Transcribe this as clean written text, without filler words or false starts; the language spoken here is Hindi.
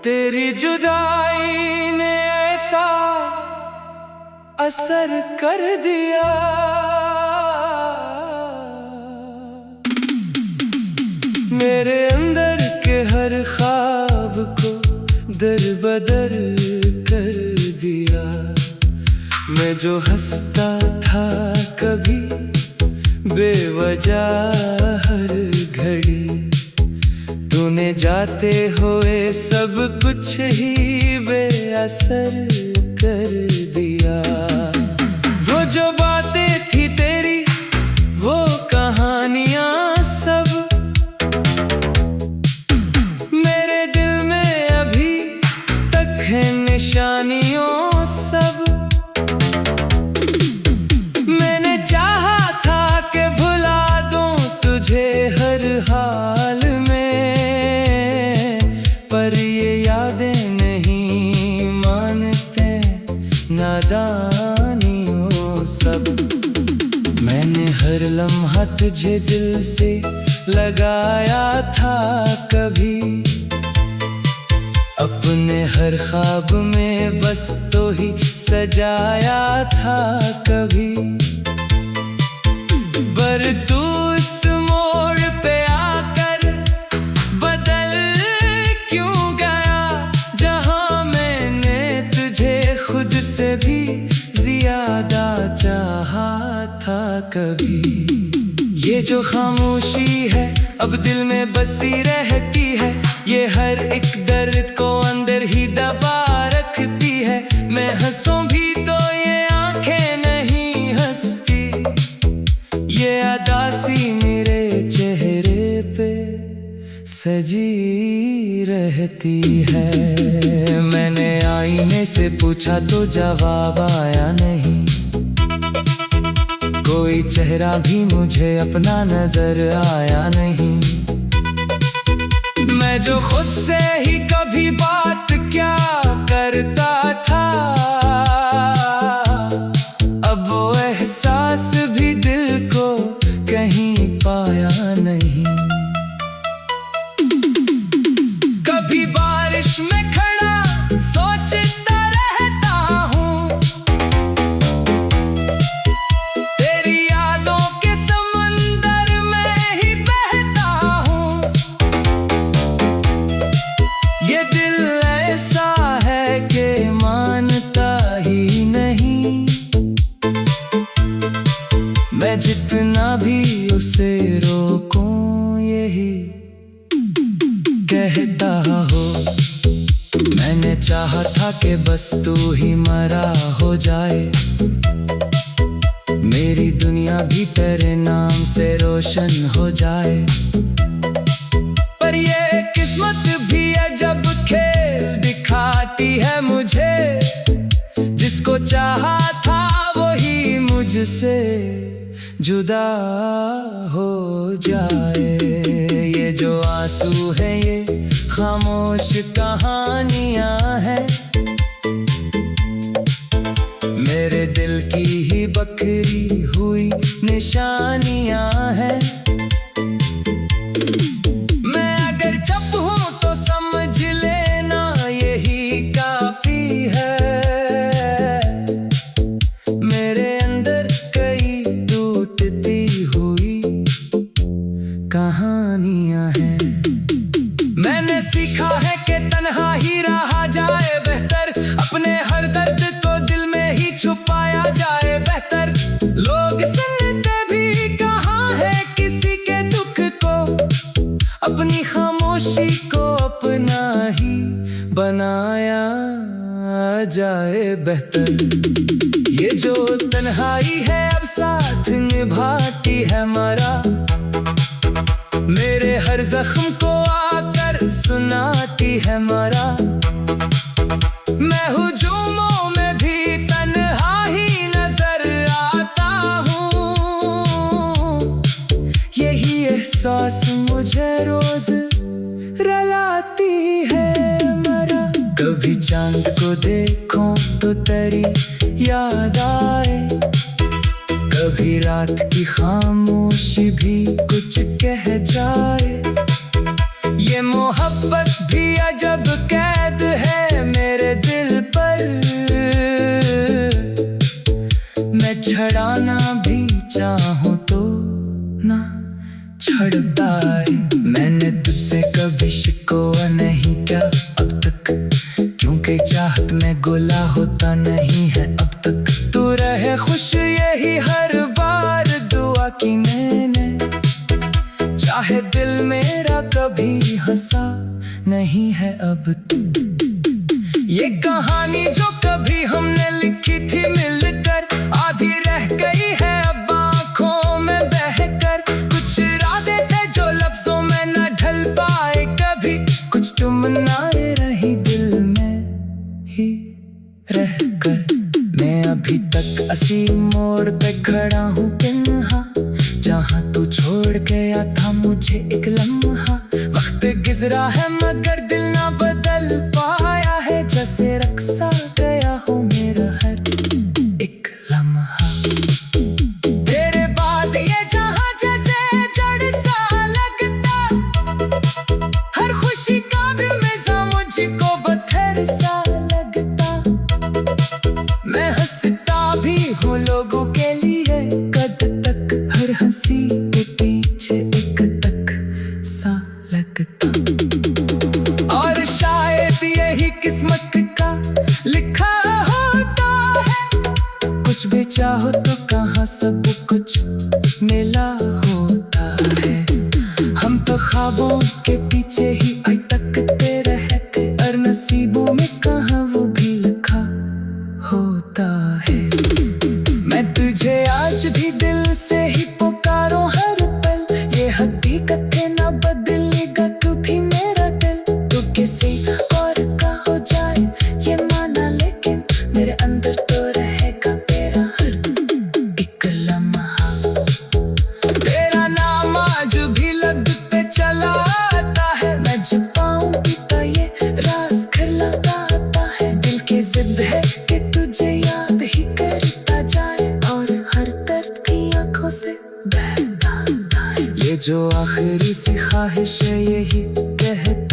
तेरी जुदाई ने ऐसा असर कर दिया, मेरे अंदर के हर ख्वाब को दर बदर कर दिया। मैं जो हंसता था कभी बेवजह हर घड़ी, तूने जाते हुए सब कुछ ही बेअसर कर दिया। वो जो बातें थी तेरी, वो कहानियां सब मेरे दिल में अभी तक है निशानियों सब। मैंने चाहा था कि भुला दूं तुझे हर हाल में, पर ये यादें नहीं मानते नादानियों सब। मैंने हर लम्हा तुझे दिल से लगाया था कभी, अपने हर ख्वाब में बस तो ही सजाया था कभी। पर तू इस मोड़ पे आकर बदल क्यों गया, जहां मैंने तुझे खुद से भी ज्यादा चाहा था कभी। ये जो खामोशी है अब दिल में बसी रहती है, ये हर एक दर्द को अंदर ही दबा रखती है। मैं हंसूं भी तो ये आंखें नहीं हंसती, ये अदासी मेरे चेहरे पे सजी रहती है। मैंने आईने से पूछा तो जवाब आया नहीं, कोई चेहरा भी मुझे अपना नजर आया नहीं। मैं जो खुद से ही कभी बात क्या करता था, अब वो एहसास भी दिल को कहीं पाया नहीं। कभी बारिश में खड़ा सोचता रहता हूँ, तेरी यादों के समंदर में ही बहता हूँ। ये दिल ऐसा है कि मानता ही नहीं, मैं जितना भी उसे रोकूं यही कहता हो। मैंने चाहा था कि बस तू ही मरा हो जाए, मेरी दुनिया भी तेरे नाम से रोशन हो जाए। पर ये किस्मत भी अजब खेल दिखाती है मुझे, जिसको चाहा था वही मुझसे जुदा हो जाए। ये जो आंसू है ये खामोश कहानियां हैं, मेरे दिल की ही बखरी हुई निशानियां हैं। मैं अगर चुप हूं तो समझ लेना यही काफी है, मेरे अंदर कई टूटती हुई कहानियां हैं। मैंने सीखा है कि तन्हा ही रहा जाए बेहतर, अपने हर दर्द को दिल में ही छुपाया जाए बेहतर। लोग सुनते भी कहाँ है किसी के दुख को, अपनी खामोशी को अपना ही बनाया जाए बेहतर। ये जो तन्हाई है अब साथ निभाती है मरा, मेरे हर जख्म को आकर सुनाती है मरा। मैं हुजूमों में भी तन्हा ही नजर आता हूँ, यही एहसास मुझे रोज रुलाती है मरा। कभी चांद को देखूं तो तेरी याद आए, कभी रात की खामोशी भी कुछ कह जाए। ये मोहब्बत भी अजब कैद नहीं है अब तू। ये कहानी जो कभी हमने लिखी थी मिलकर, आधी रह गई है अब आँखों में बहकर। कुछ इरादे थे जो लफ्जों में न ढल पाए कभी, कुछ तुमनाएं रही दिल में ही रह कर। मैं अभी तक असी मोड़ पे खड़ा हूँ पिन्हा, जहाँ तू छोड़ गया था मुझे एक लम्हा। वक्त गुजरा है मगर दिल ना बदल पाया है, जैसे रक्सा गया हो मेरा हर एक लम्हा। तेरे बाद ये जहाँ जैसे जड़ सा लगता, हर खुशी का भी मज़ा मुझको पत्थर सा लगता। मैं हंसता भी हूँ लोगों के लिए कद तक, हर हंसी के पीछे एक तक सा लगता। और शायद यही किस्मत का लिखा होता है, कुछ भी चाहो तो कहाँ सब कुछ मिला होता है। हम तो ख्वाबों के पीछे ही अटकते रहते, और नसीबों में कहाँ वो भी लिखा होता है। मैं तुझे आज भी दिल से ही पुकारूं हर पल, ये हकीकत है ना बदलेगा तू भी मेरा दिल। तू किसी और का हो जाए ये माना, लेकिन मेरे अंदर तो रहेगा तेरा हर एक लम्हा। तेरा नाम आज भी लगते चला आता है, मैं जब पाऊंगी तो ये राज खिलाता है। दिल की जिद है कि तुझे याद ही करता जाए, और हर दर्द की आंखों से बहता है। ये जो आखिरी सी ख्वाहिश है यही कहती